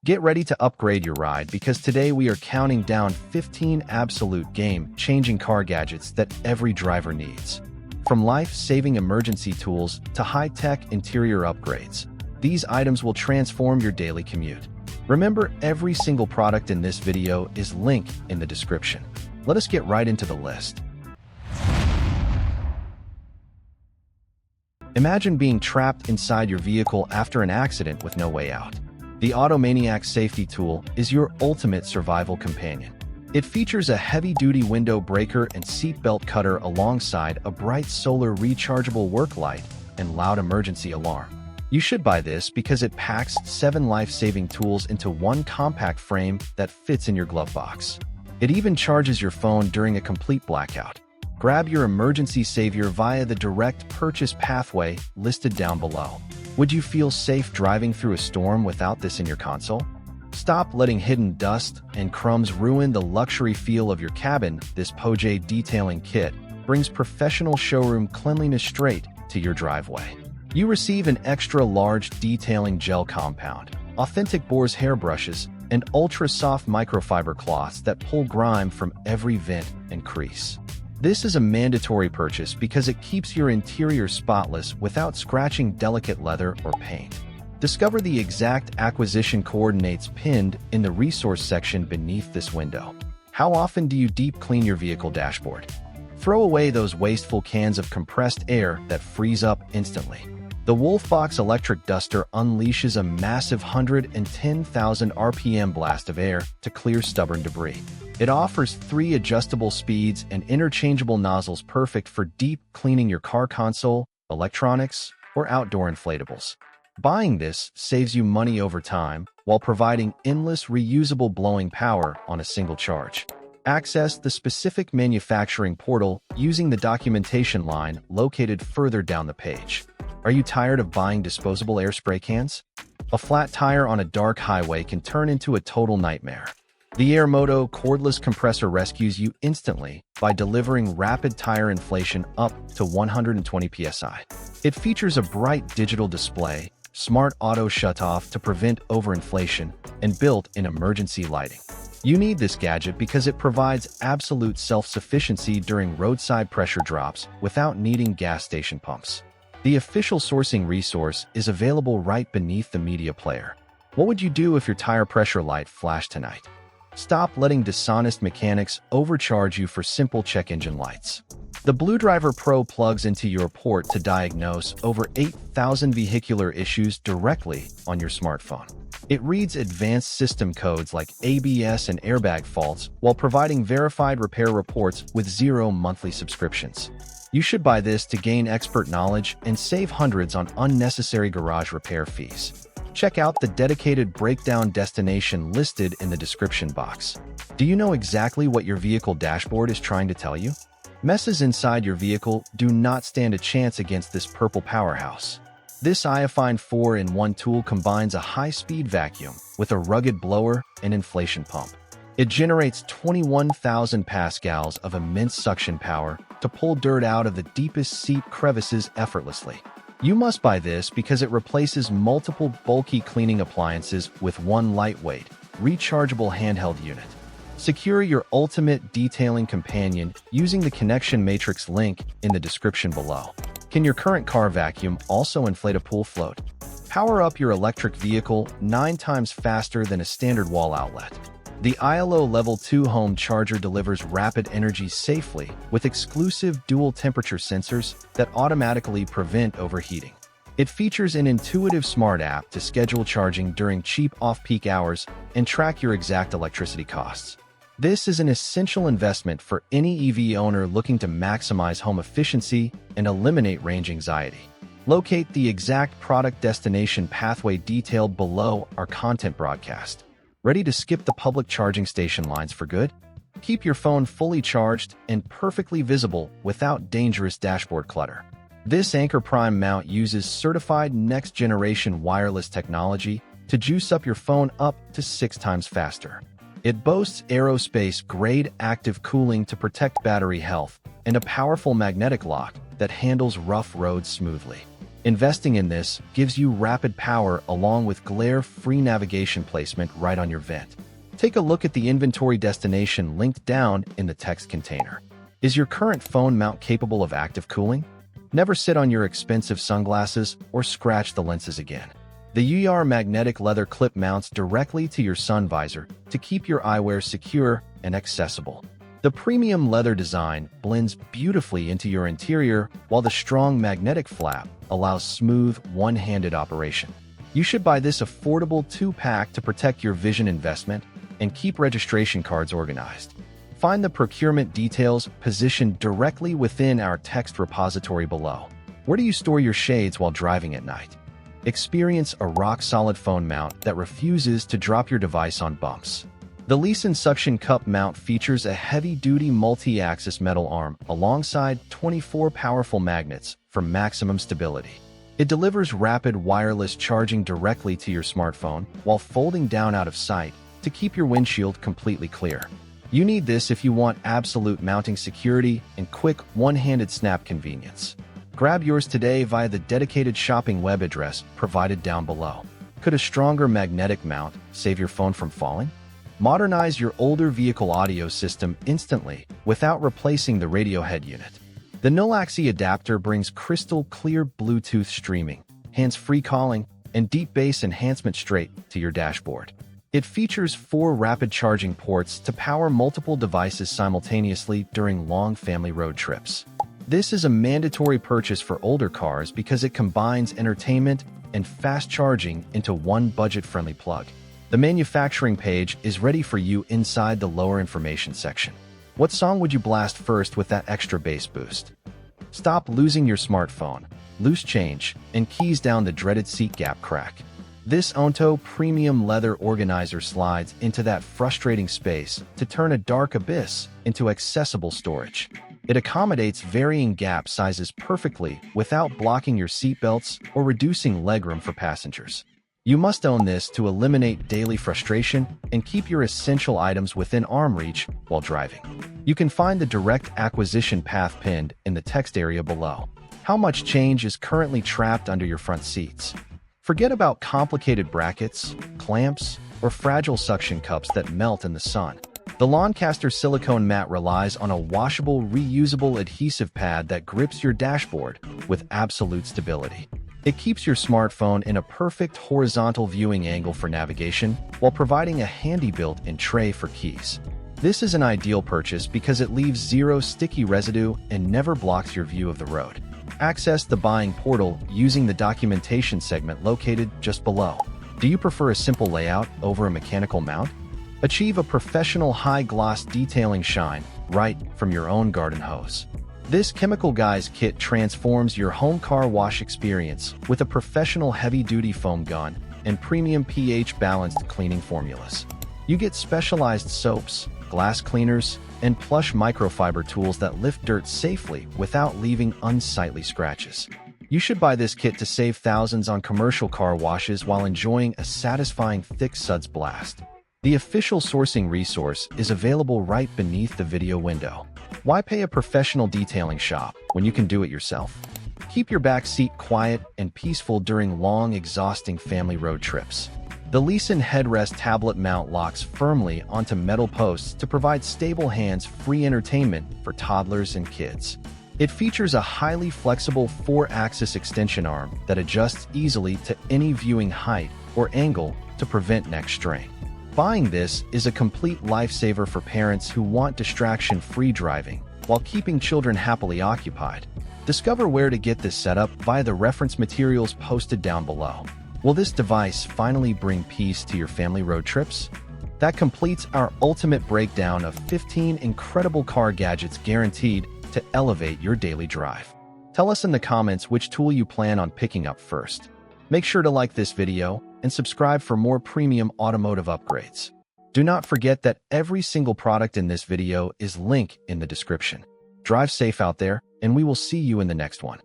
Get ready to upgrade your ride because today we are counting down 15 absolute game-changing car gadgets that every driver needs. From life-saving emergency tools to high-tech interior upgrades, these items will transform your daily commute. Remember, every single product in this video is linked in the description. Let us get right into the list. Imagine being trapped inside your vehicle after an accident with no way out. The AutoManiacs safety tool is your ultimate survival companion. It features a heavy-duty window breaker and seatbelt cutter alongside a bright solar rechargeable work light and loud emergency alarm. You should buy this because it packs 7 life-saving tools into one compact frame that fits in your glove box. It even charges your phone during a complete blackout. Grab your emergency savior via the direct purchase pathway listed down below. Would you feel safe driving through a storm without this in your console? Stop letting hidden dust and crumbs ruin the luxury feel of your cabin. This Poejeh detailing kit brings professional showroom cleanliness straight to your driveway. You receive an extra large detailing gel compound, authentic boar's hairbrushes, and ultra-soft microfiber cloths that pull grime from every vent and crease. This is a mandatory purchase because it keeps your interior spotless without scratching delicate leather or paint. Discover the exact acquisition coordinates pinned in the resource section beneath this window. How often do you deep clean your vehicle dashboard? Throw away those wasteful cans of compressed air that freeze up instantly. The WOLFBOX electric duster unleashes a massive 110,000 RPM blast of air to clear stubborn debris. It offers 3 adjustable speeds and interchangeable nozzles, perfect for deep cleaning your car console, electronics, or outdoor inflatables. Buying this saves you money over time while providing endless reusable blowing power on a single charge. Access the specific manufacturing portal using the documentation line located further down the page. Are you tired of buying disposable air spray cans? A flat tire on a dark highway can turn into a total nightmare. The Airmoto cordless compressor rescues you instantly by delivering rapid tire inflation up to 120 psi. It features a bright digital display, smart auto shutoff to prevent overinflation, and built-in emergency lighting. You need this gadget because it provides absolute self-sufficiency during roadside pressure drops without needing gas station pumps. The official sourcing resource is available right beneath the media player. What would you do if your tire pressure light flashed tonight? Stop letting dishonest mechanics overcharge you for simple check engine lights. The BlueDriver Pro plugs into your port to diagnose over 8,000 vehicular issues directly on your smartphone. It reads advanced system codes like ABS and airbag faults while providing verified repair reports with 0 monthly subscriptions. You should buy this to gain expert knowledge and save hundreds on unnecessary garage repair fees. Check out the dedicated breakdown destination listed in the description box. Do you know exactly what your vehicle dashboard is trying to tell you? Messes inside your vehicle do not stand a chance against this purple powerhouse. This IYOFINE 4-in-1 tool combines a high-speed vacuum with a rugged blower and inflation pump. It generates 21,000 pascals of immense suction power to pull dirt out of the deepest seat crevices effortlessly. You must buy this because it replaces multiple bulky cleaning appliances with one lightweight, rechargeable handheld unit. Secure your ultimate detailing companion using the connection matrix link in the description below. Can your current car vacuum also inflate a pool float? Power up your electric vehicle 9 times faster than a standard wall outlet. The IYILO Level 2 home charger delivers rapid energy safely with exclusive dual temperature sensors that automatically prevent overheating. It features an intuitive smart app to schedule charging during cheap off-peak hours and track your exact electricity costs. This is an essential investment for any EV owner looking to maximize home efficiency and eliminate range anxiety. Locate the exact product destination pathway detailed below our content broadcast. Ready to skip the public charging station lines for good? Keep your phone fully charged and perfectly visible without dangerous dashboard clutter. This Anker Prime mount uses certified next-generation wireless technology to juice up your phone up to 6 times faster. It boasts aerospace-grade active cooling to protect battery health and a powerful magnetic lock that handles rough roads smoothly. Investing in this gives you rapid power along with glare-free navigation placement right on your vent. Take a look at the inventory destination linked down in the text container. Is your current phone mount capable of active cooling? Never sit on your expensive sunglasses or scratch the lenses again. The Yuoyar magnetic leather clip mounts directly to your sun visor to keep your eyewear secure and accessible. The premium leather design blends beautifully into your interior, while the strong magnetic flap allows smooth, one-handed operation. You should buy this affordable 2-pack to protect your vision investment and keep registration cards organized. Find the procurement details positioned directly within our text repository below. Where do you store your shades while driving at night? Experience a rock-solid phone mount that refuses to drop your device on bumps. The LISEN suction cup mount features a heavy-duty multi-axis metal arm alongside 24 powerful magnets for maximum stability. It delivers rapid wireless charging directly to your smartphone while folding down out of sight to keep your windshield completely clear. You need this if you want absolute mounting security and quick one-handed snap convenience. Grab yours today via the dedicated shopping web address provided down below. Could a stronger magnetic mount save your phone from falling? Modernize your older vehicle audio system instantly without replacing the radio head unit. The Nulaxy adapter brings crystal clear Bluetooth streaming, hands-free calling, and deep bass enhancement straight to your dashboard. It features 4 rapid charging ports to power multiple devices simultaneously during long family road trips. This is a mandatory purchase for older cars because it combines entertainment and fast charging into one budget-friendly plug. The manufacturing page is ready for you inside the lower information section. What song would you blast first with that extra bass boost? Stop losing your smartphone, loose change, and keys down the dreaded seat gap crack. This Owntow premium leather organizer slides into that frustrating space to turn a dark abyss into accessible storage. It accommodates varying gap sizes perfectly without blocking your seatbelts or reducing legroom for passengers. You must own this to eliminate daily frustration and keep your essential items within arm reach while driving. You can find the direct acquisition path pinned in the text area below. How much change is currently trapped under your front seats? Forget about complicated brackets, clamps, or fragile suction cups that melt in the sun. The Loncaster silicone mat relies on a washable, reusable adhesive pad that grips your dashboard with absolute stability. It keeps your smartphone in a perfect horizontal viewing angle for navigation while providing a handy built-in tray for keys. This is an ideal purchase because it leaves zero sticky residue and never blocks your view of the road. Access the buying portal using the documentation segment located just below. Do you prefer a simple layout over a mechanical mount? Achieve a professional high-gloss detailing shine right from your own garden hose. This Chemical Guys kit transforms your home car wash experience with a professional heavy-duty foam gun and premium pH-balanced cleaning formulas. You get specialized soaps, glass cleaners, and plush microfiber tools that lift dirt safely without leaving unsightly scratches. You should buy this kit to save thousands on commercial car washes while enjoying a satisfying thick suds blast. The official sourcing resource is available right beneath the video window. Why pay a professional detailing shop when you can do it yourself? Keep your back seat quiet and peaceful during long, exhausting family road trips. The LISEN headrest tablet mount locks firmly onto metal posts to provide stable hands-free entertainment for toddlers and kids. It features a highly flexible 4-axis extension arm that adjusts easily to any viewing height or angle to prevent neck strain. Buying this is a complete lifesaver for parents who want distraction-free driving while keeping children happily occupied. Discover where to get this setup via the reference materials posted down below. Will this device finally bring peace to your family road trips? That completes our ultimate breakdown of 15 incredible car gadgets guaranteed to elevate your daily drive. Tell us in the comments which tool you plan on picking up first. Make sure to like this video and subscribe for more premium automotive upgrades. Do not forget that every single product in this video is linked in the description. Drive safe out there, and we will see you in the next one.